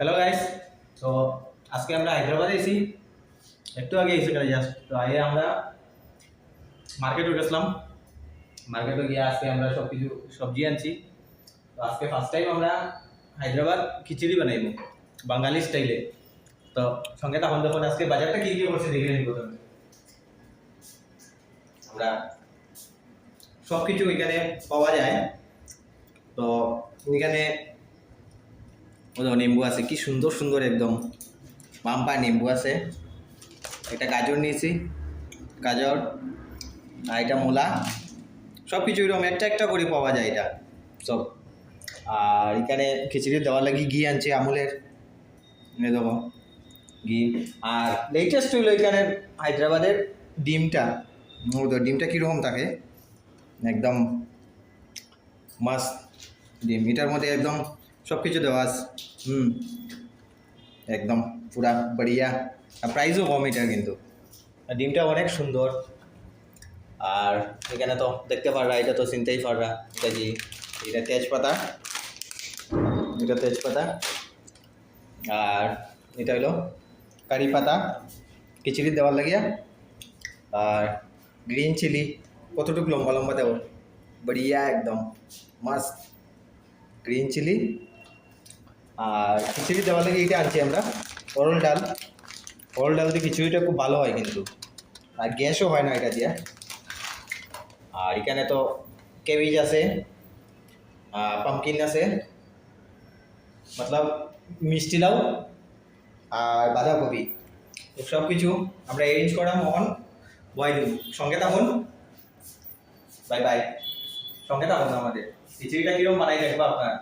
Hello guys. তো আজকে আমরা হায়দ্রাবাদে এসেছি, একটু আগে এসে গেলে জাস্ট। তো আগে আমরা মার্কেটে গেছিলাম, মার্কেটে গিয়ে আজকে আমরা সব কিছু সবজি আনছি। তো আজকে ফার্স্ট টাইম আমরা হায়দ্রাবাদ খিচুড়ি বানাইব বাঙালি স্টাইলে। তো সঙ্গে তখন যখন আজকে বাজারটা কি কি করছে দেখে নিব। প্রথমে আমরা সব কিছু এখানে পাওয়া যায়। তো এখানে নেম্বু আছে, কি সুন্দর সুন্দর একদম পাম্পা নেম্বু আছে। একটা গাজর নিয়েছি, গাজর আর এটা মূলা, সব কিছু এরকম একটা একটা করে পাওয়া যায় এটা সব। আর এখানে খিচুড়ি দেওয়ার লাগি ঘি আনছে আমুলের, এনে দেবো ঘি। আর লেটেস্ট হইলো এখানে হায়দ্রাবাদের ডিমটা। তো ডিমটা কীরকম থাকে, একদম মাস্ট ডিম, এটার মধ্যে একদম সব কিছু দেওয়া আছে। একদম পুরা বড়িয়া। আর প্রাইসও কম এটার, কিন্তু আর ডিমটা অনেক সুন্দর। আর এখানে তো দেখতে পাররা, এটা তো চিনতেই পাররা এটা কি, এটা তেজপাতা, এটা তেজপাতা। আর এটা হলো কারি পাতা খিচুড়ি দেওয়ার লাগিয়া। আর গ্রিন চিলি কতটুকু লম্বা লম্বা দেব, বড়িয়া একদম মাস্ট গ্রিন চিলি। আর খিচুড়ি দেওয়ার লাগে এটা আনছি আমরা অরল ডাল। অরল ডাল দিয়ে খিচুড়িটা খুব ভালো হয় কিন্তু, আর গ্যাসও হয় না এটা দিয়ে। আর এখানে তো কেবিজ আছে, পামকিন আছে, মতলব মিষ্টি লাউ আর বাঁধাকপি। তো সব কিছু আমরা অ্যারেঞ্জ করা মহন বয় দিব। সঙ্গে থাকুন, বাই বাই। সঙ্গে থাকুন, আমাদের খিচুড়িটা কীরকম বানাই দেখবো আপনার।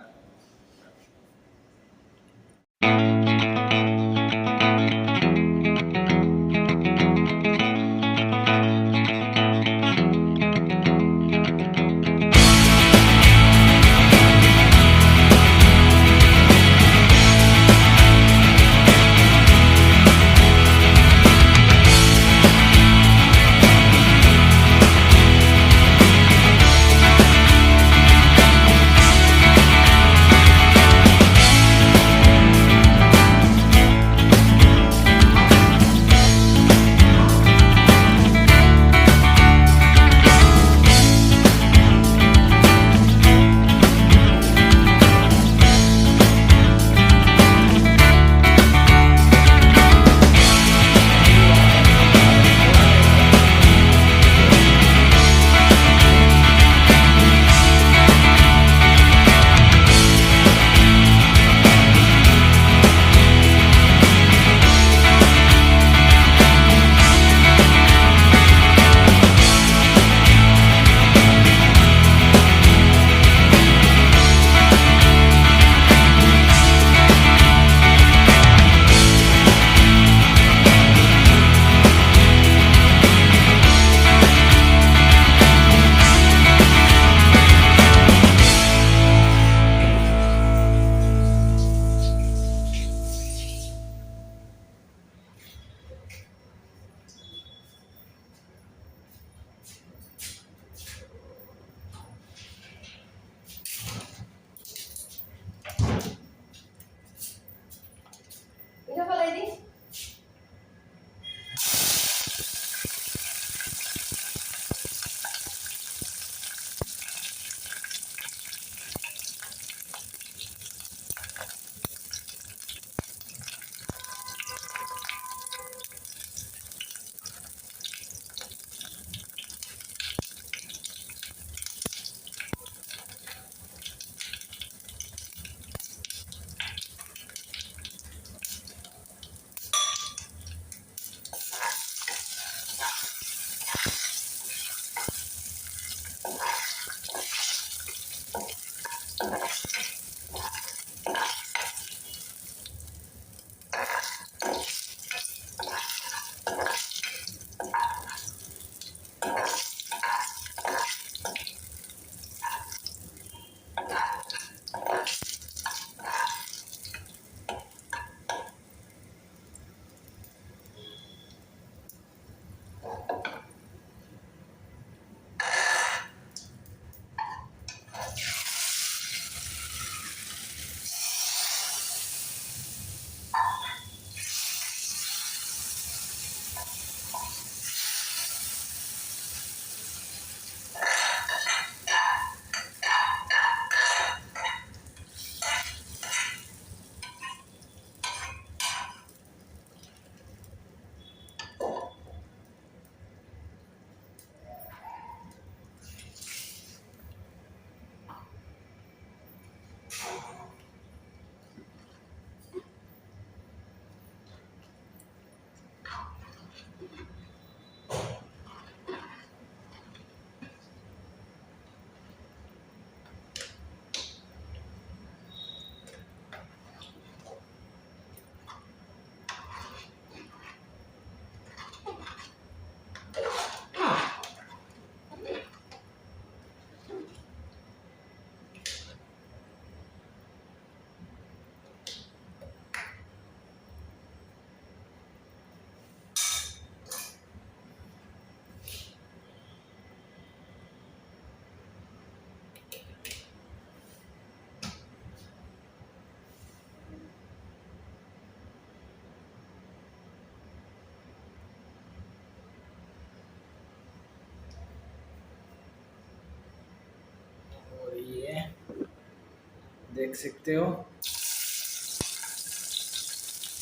देख सकते हो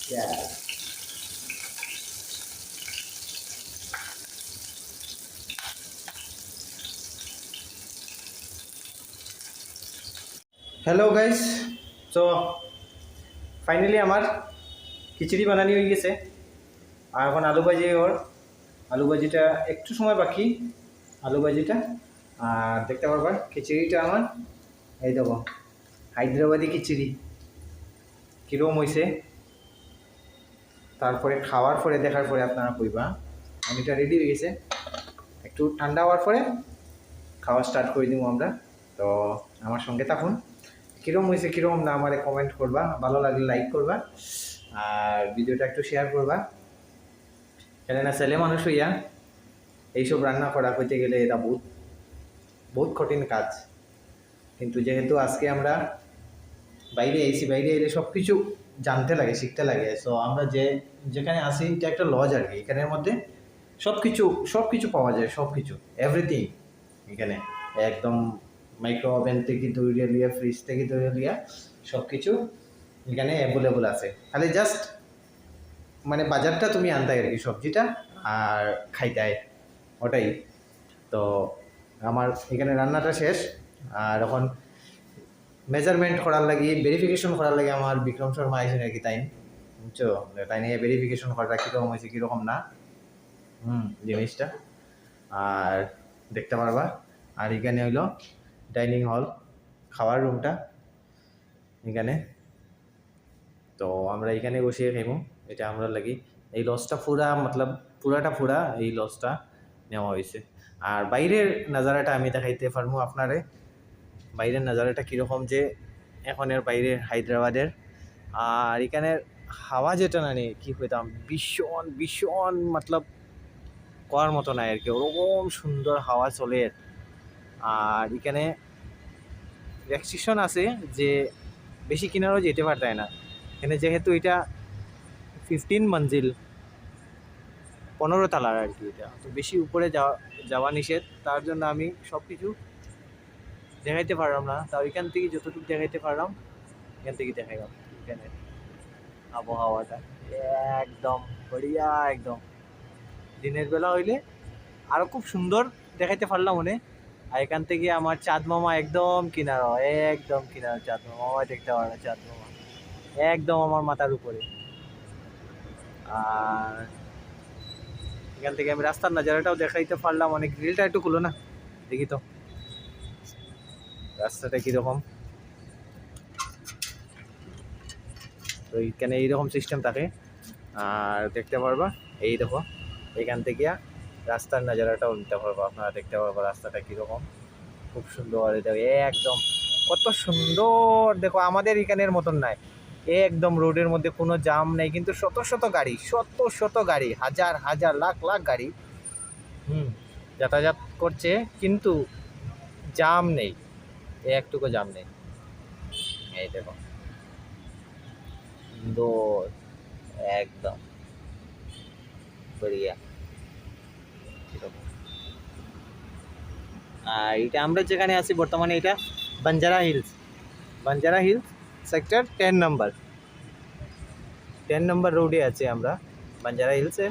क्या। হ্যালো গাইস, তো ফাইনালি আমার খিচুড়ি বানানি হয়ে গেছে। আর এখন আলু ভাজি, ওর আলু ভাজিটা একটু সময় বাকি, আলু ভাজিটা। আর দেখতে পারবা খিচুড়িটা আমার, এই দেখো হায়দ্রাবাদি খিচুড়ি কীরকম হয়েছে। তারপরে খাওয়ার পরে দেখার পরে আপনারা কইবা। আমি এটা রেডি হয়ে গেছে, একটু ঠান্ডা হওয়ার পরে খাওয়া স্টার্ট করে দিব আমরা। তো আমার সঙ্গে থাকুন, কীরকম হয়েছে কীরকম না আমারে কমেন্ট করবা, ভালো লাগলে লাইক করবা আর ভিডিওটা একটু শেয়ার করবা। কেননা ছেলে মানুষ হইয়া এইসব রান্না করা করতে গেলে এটা বহুত বহুত কঠিন কাজ। কিন্তু যেহেতু আজকে আমরা বাইরে এসি, বাইরে এলে সব কিছু জানতে লাগে, শিখতে লাগে। সো আমরা যেখানে আসি এটা একটা লজ আর কি, এখানের মধ্যে সব কিছু পাওয়া যায়, সব কিছু এভরিথিং এখানে একদম। মাইক্রো ওভেন থেকে তৈরি লিয়া, ফ্রিজ থেকে তৈরি লিয়া সব কিছু এখানে অ্যাভেলেবল আছে। খালি জাস্ট মানে বাজারটা তুমি আনতে আর কি, সবজিটা আর খাইতে, ওটাই। তো আমার এখানে রান্নাটা শেষ। আর এখন মেজারমেন্ট করার লাগে, ভেরিফিকেশন করার লাগে আমার বিক্রম শর্মা আইসেন আর কি, তাই বুঝছো, তাই নিয়ে ভেরিফিকেশন করাটা কীরকম হয়েছে কীরকম না জিনিসটা। আর দেখতে পারবা। আর এখানে হইলো ডাইনিং হল, খাওয়ার রুমটা এখানে। তো আমরা এখানে বসিয়ে খাইব, এটা আমরা লাগি। এই লজটা পুরা মতলব পুরা এই লজটা নেওয়া হয়েছে। আর বাইরের নাজারাটা আমি দেখাইতে পারবো আপনারে, বাইরের নাজারাটা কীরকম যে এখনের বাইরের হায়দ্রাবাদের। আর এখানের হাওয়া যেটা না নিয়ে কী হইতাম, ভীষণ ভীষণ মতলব করার মতো নাই আর কি, ওরকম সুন্দর হাওয়া চলে। আর এখানে রেস্ট্রিকশন আছে যে বেশি কিনারও যেতে পারতাই না এখানে, যেহেতু এটা 15 মঞ্জিল, 15 তলার আর কি। এটা তো বেশি উপরে যাওয়া নিষেধ, তার জন্য আমি সব কিছু দেখাইতে পারলাম না। তাও এখান থেকে যতটুকু দেখাইতে পারলাম এখান থেকে দেখাইলাম। এখানে আবহাওয়াটা একদম বড়িয়া, একদম দিনের বেলা হইলে আরও খুব সুন্দর দেখাইতে পারলাম মনে। আর এখান থেকে আমার চাঁদ মামা একদম কিনারা, একদম কিনারা চাঁদ মামা দেখতে পারলাম, চাঁদ মামা একদম আমার মাথার উপরে। আর এখান থেকে আমি রাস্তার নাজারাটাও দেখাইতে পারলাম অনেক। গ্রিলটা একটু খুলো না দেখি তো রাস্তাটা কীরকম। তো এখানে এইরকম সিস্টেম থাকে। আর দেখতে পারবা, এই দেখো এখান থেকে রাস্তার নাজারাটাও নিতে পারবো, আপনারা দেখতে পারবো রাস্তাটা কীরকম, খুব সুন্দর। এটা একদম কত সুন্দর, দেখো আমাদের এখানের মতন নাই, একদম রোডের মধ্যে কোনো জাম নেই, কিন্তু শত শত গাড়ি, হাজার হাজার লাখ লাখ গাড়ি যাতায়াত করছে, কিন্তু জাম নেই, একটুকু জাম নেই। এই দেখো সুন্দর একদম বড়িয়া। আর এটা আমরা যেখানে আছি বর্তমানে, এটা বাঞ্জারা হিলস সেক্টর 10 নম্বর রোডে আছে আমরা, বাঞ্জারা হিলসে।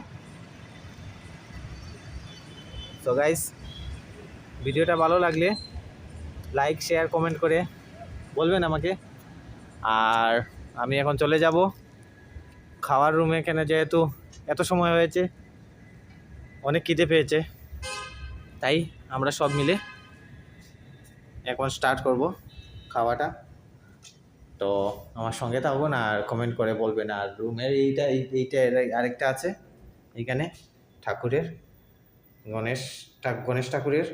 তো গাইস, ভিডিওটা ভালো লাগলে লাইক শেয়ার কমেন্ট করে বলবেন আমাকে। আর আমি এখন চলে যাব খাওয়ার রুমে, এখানে যেহেতু এত সময় হয়েছে, অনেক খিদে পেয়েছে, তাই আমরা সব মিলে এখন স্টার্ট করব খাওয়াটা। তো আমার সঙ্গে থাকবো না, আর কমেন্ট করে বলবেন। আর রুমের এইটা আরেকটা আছে এখানে, ঠাকুরের গণেশ ঠাকুরের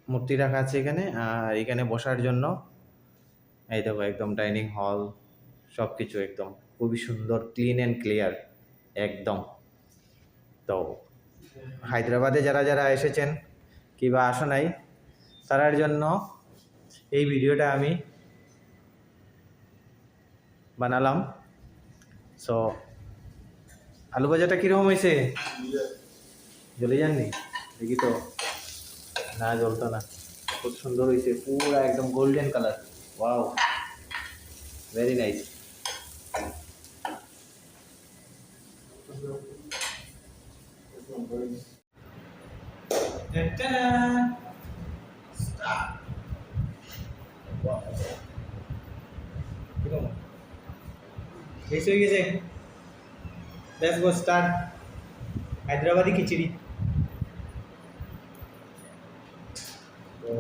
মূর্তি রাখা আছে এখানে। আর এখানে বসার জন্য এই দেখো একদম ডাইনিং হল, সব কিছু একদম খুবই সুন্দর, ক্লিন অ্যান্ড ক্লিয়ার একদম। তো হায়দ্রাবাদে যারা যারা এসেছেন কিংবা আসো নাই, তার জন্য এই ভিডিওটা আমি বানালাম। সো আলু ভাজাটা কীরকম হয়েছে, জ্বলে যাননি দেখি তো, না জ্বলতো না, খুব সুন্দর হয়েছে, পুরো একদম golden colour. Wow, very nice. শেষ হয়ে গেছে, লেটস গো স্টার্ট। হায়দ্রাবাদি খিচুড়ি। তো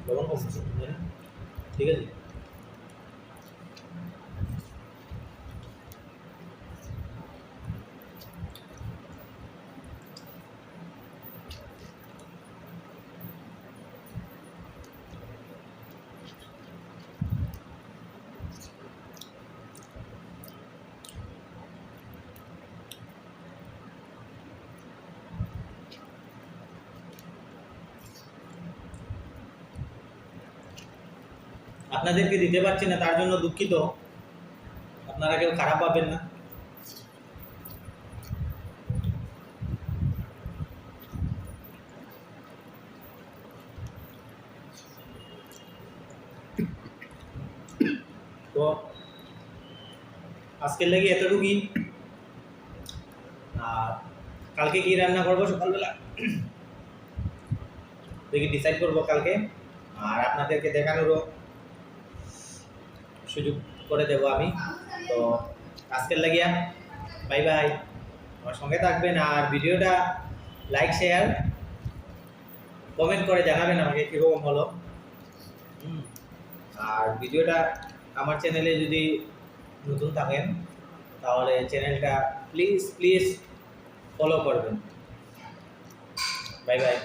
লবণ কম আছে, ঠিক আছে। আপনাদেরকে দিতে পারছি না, তার জন্য দুঃখিত। আপনারা কেউ খারাপ পাবেন না। তো আজকের লাগি এতটুকুই। আর কালকে কি রান্না করবো সকালবেলা দেখি ডিসাইড করবো কালকে। আর আপনাদেরকে দেখানোরও সুযোগ করে দেব আমি। তো আজকের লাগিয়া বাই বাই। আমার সঙ্গে থাকবেন আর ভিডিওটা লাইক শেয়ার কমেন্ট করে জানাবেন আমাকে কীরকম হলো। আর ভিডিওটা আমার চ্যানেলে যদি নতুন থাকেন তাহলে চ্যানেলটা প্লিজ প্লিজ ফলো করবেন। Bye bye.